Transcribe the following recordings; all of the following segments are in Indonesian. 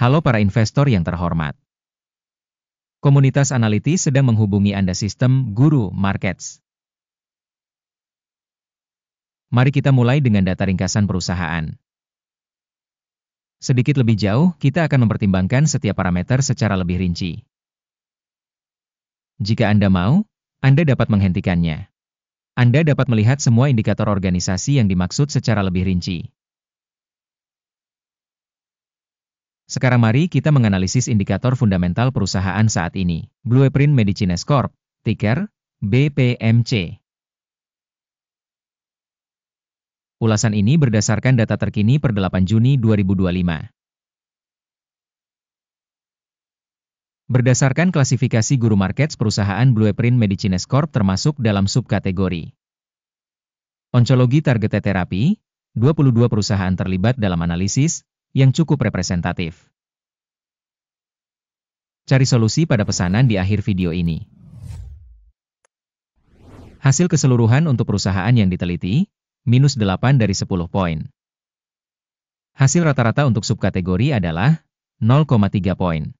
Halo para investor yang terhormat. Komunitas analitis sedang menghubungi Anda sistem Guru Markets. Mari kita mulai dengan data ringkasan perusahaan. Sedikit lebih jauh, kita akan mempertimbangkan setiap parameter secara lebih rinci. Jika Anda mau, Anda dapat menghentikannya. Anda dapat melihat semua indikator organisasi yang dimaksud secara lebih rinci. Sekarang mari kita menganalisis indikator fundamental perusahaan saat ini. Blueprint Medicines Corp, ticker BPMC. Ulasan ini berdasarkan data terkini per 8 Juni 2025. Berdasarkan klasifikasi Guru Markets, perusahaan Blueprint Medicines Corp termasuk dalam subkategori Oncologi Targeted Therapy. 22 perusahaan terlibat dalam analisis yang cukup representatif. Cari solusi pada pesanan di akhir video ini. Hasil keseluruhan untuk perusahaan yang diteliti, minus 8 dari 10 poin. Hasil rata-rata untuk subkategori adalah 0,3 poin.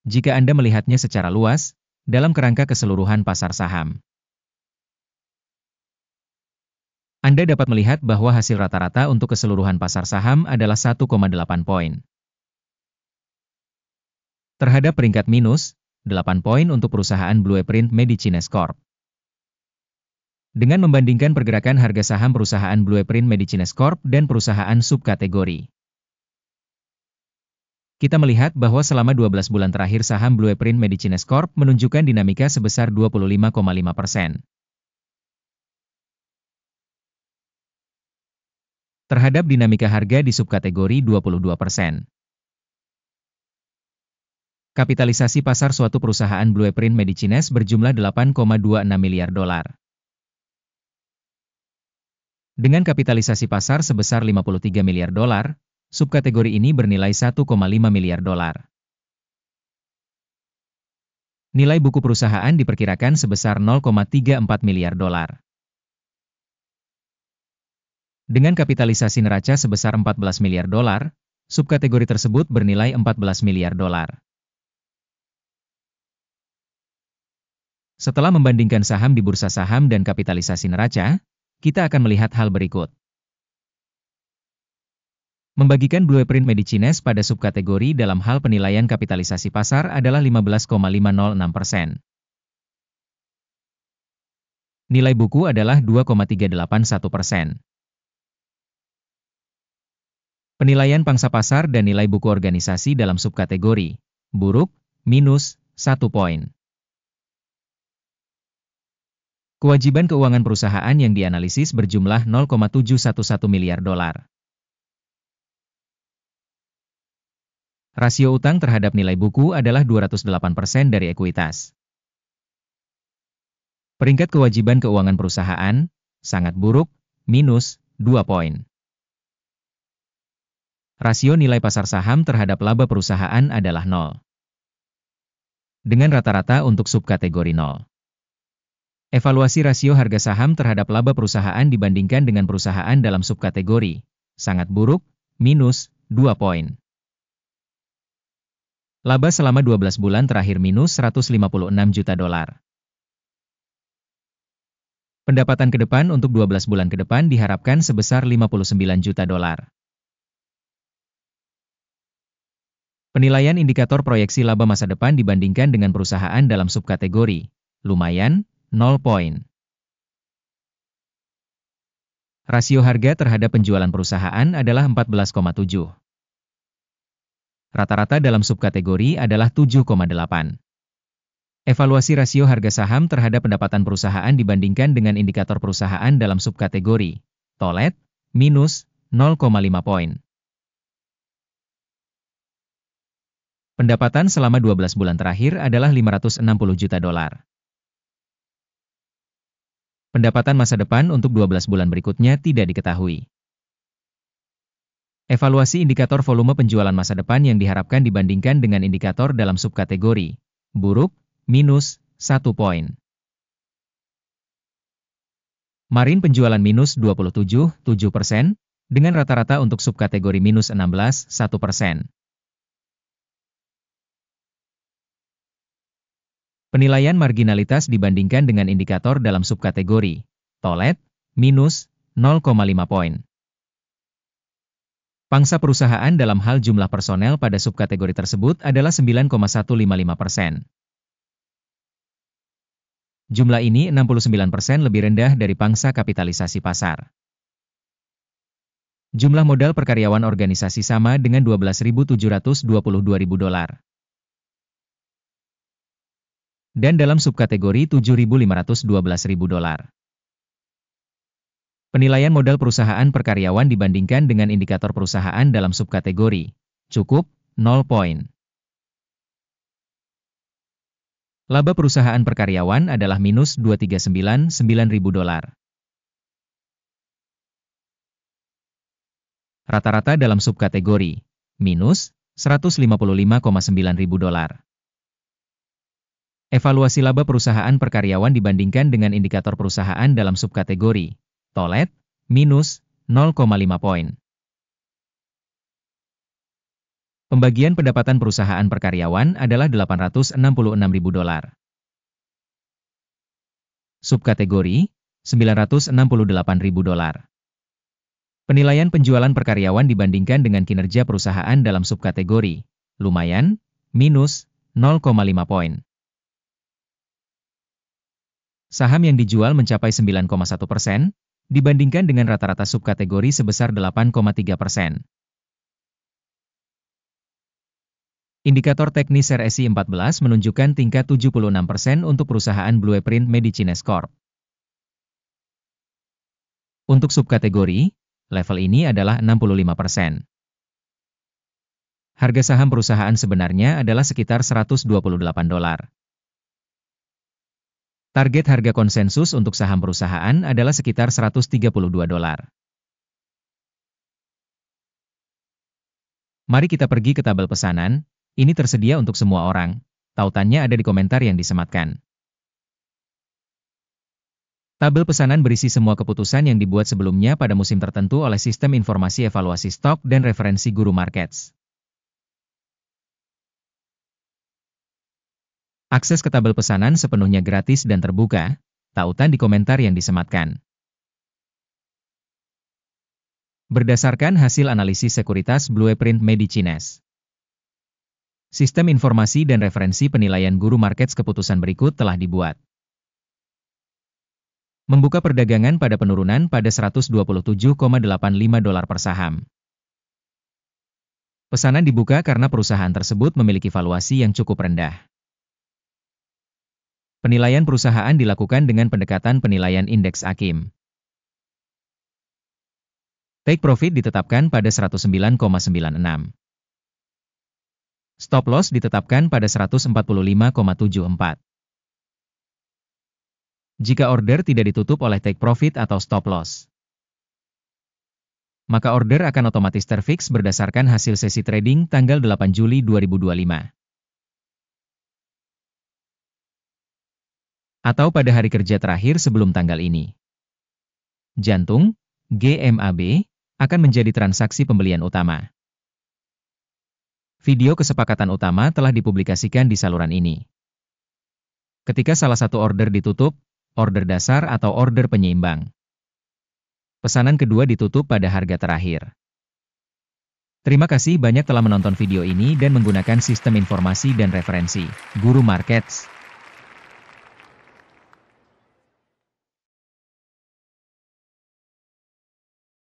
Jika Anda melihatnya secara luas, dalam kerangka keseluruhan pasar saham, Anda dapat melihat bahwa hasil rata-rata untuk keseluruhan pasar saham adalah 1,8 poin. Terhadap peringkat minus, 8 poin untuk perusahaan Blueprint Medicines Corp. Dengan membandingkan pergerakan harga saham perusahaan Blueprint Medicines Corp dan perusahaan subkategori, kita melihat bahwa selama 12 bulan terakhir saham Blueprint Medicines Corp menunjukkan dinamika sebesar 25,5%. Terhadap dinamika harga di subkategori 22%. Kapitalisasi pasar suatu perusahaan Blueprint Medicines berjumlah 8,26 miliar dolar. Dengan kapitalisasi pasar sebesar 53 miliar dolar, subkategori ini bernilai 1,5 miliar dolar. Nilai buku perusahaan diperkirakan sebesar 0,34 miliar dolar. Dengan kapitalisasi neraca sebesar 14 miliar dolar, subkategori tersebut bernilai 14 miliar dolar. Setelah membandingkan saham di bursa saham dan kapitalisasi neraca, kita akan melihat hal berikut. Membagikan Blueprint Medicines pada subkategori dalam hal penilaian kapitalisasi pasar adalah 15,506%. Nilai buku adalah 2,381%. Penilaian pangsa pasar dan nilai buku organisasi dalam subkategori buruk, minus 1 poin. Kewajiban keuangan perusahaan yang dianalisis berjumlah 0,711 miliar dolar. Rasio utang terhadap nilai buku adalah 208% dari ekuitas. Peringkat kewajiban keuangan perusahaan sangat buruk, minus 2 poin. Rasio nilai pasar saham terhadap laba perusahaan adalah 0. Dengan rata-rata untuk subkategori 0. Evaluasi rasio harga saham terhadap laba perusahaan dibandingkan dengan perusahaan dalam subkategori sangat buruk, minus 2 poin. Laba selama 12 bulan terakhir minus 156 juta dolar. Pendapatan ke depan untuk 12 bulan ke depan diharapkan sebesar 59 juta dolar. Penilaian indikator proyeksi laba masa depan dibandingkan dengan perusahaan dalam subkategori lumayan, 0 poin. Rasio harga terhadap penjualan perusahaan adalah 14,7. Rata-rata dalam subkategori adalah 7,8. Evaluasi rasio harga saham terhadap pendapatan perusahaan dibandingkan dengan indikator perusahaan dalam subkategori tolet, minus 0,5 poin. Pendapatan selama 12 bulan terakhir adalah 560 juta dolar. Pendapatan masa depan untuk 12 bulan berikutnya tidak diketahui. Evaluasi indikator volume penjualan masa depan yang diharapkan dibandingkan dengan indikator dalam subkategori buruk, minus 1 poin. Marin penjualan minus 27,7%, dengan rata-rata untuk subkategori minus 16,1%. Penilaian marginalitas dibandingkan dengan indikator dalam subkategori Tolet, minus 0,5 poin. Pangsa perusahaan dalam hal jumlah personel pada subkategori tersebut adalah 9,155%. Jumlah ini 69% lebih rendah dari pangsa kapitalisasi pasar. Jumlah modal per karyawan organisasi sama dengan $12.722.000. Dan dalam subkategori $7.512.000. Penilaian modal perusahaan per karyawan dibandingkan dengan indikator perusahaan dalam subkategori cukup 0 poin. Laba perusahaan per karyawan adalah minus $239.900. Rata-rata dalam subkategori minus $155.900. Evaluasi laba perusahaan per karyawan dibandingkan dengan indikator perusahaan dalam subkategori Tolet, minus 0,5 poin. Pembagian pendapatan perusahaan per karyawan adalah $866.000. Subkategori, $968.000. Penilaian penjualan per karyawan dibandingkan dengan kinerja perusahaan dalam subkategori lumayan, minus 0,5 poin. Saham yang dijual mencapai 9,1%, dibandingkan dengan rata-rata subkategori sebesar 8,3%. Indikator teknis RSI 14 menunjukkan tingkat 76% untuk perusahaan Blueprint Medicines Corp. Untuk subkategori, level ini adalah 65%. Harga saham perusahaan sebenarnya adalah sekitar $128. Target harga konsensus untuk saham perusahaan adalah sekitar $132. Mari kita pergi ke tabel pesanan, ini tersedia untuk semua orang, tautannya ada di komentar yang disematkan. Tabel pesanan berisi semua keputusan yang dibuat sebelumnya pada musim tertentu oleh Sistem Informasi Evaluasi Stok dan Referensi Guru Markets. Akses ke tabel pesanan sepenuhnya gratis dan terbuka, tautan di komentar yang disematkan. Berdasarkan hasil analisis sekuritas Blueprint Medicines, Sistem Informasi dan Referensi Penilaian Guru Markets keputusan berikut telah dibuat. Membuka perdagangan pada penurunan pada $127,85 per saham. Pesanan dibuka karena perusahaan tersebut memiliki valuasi yang cukup rendah. Penilaian perusahaan dilakukan dengan pendekatan penilaian indeks AKIM. Take profit ditetapkan pada 109,96. Stop loss ditetapkan pada 145,74. Jika order tidak ditutup oleh take profit atau stop loss, maka order akan otomatis terfix berdasarkan hasil sesi trading tanggal 8 Juli 2025. Atau pada hari kerja terakhir sebelum tanggal ini. Jantung, GMAB, akan menjadi transaksi pembelian utama. Video kesepakatan utama telah dipublikasikan di saluran ini. Ketika salah satu order ditutup, order dasar atau order penyeimbang. Pesanan kedua ditutup pada harga terakhir. Terima kasih banyak telah menonton video ini dan menggunakan sistem informasi dan referensi Guru Markets.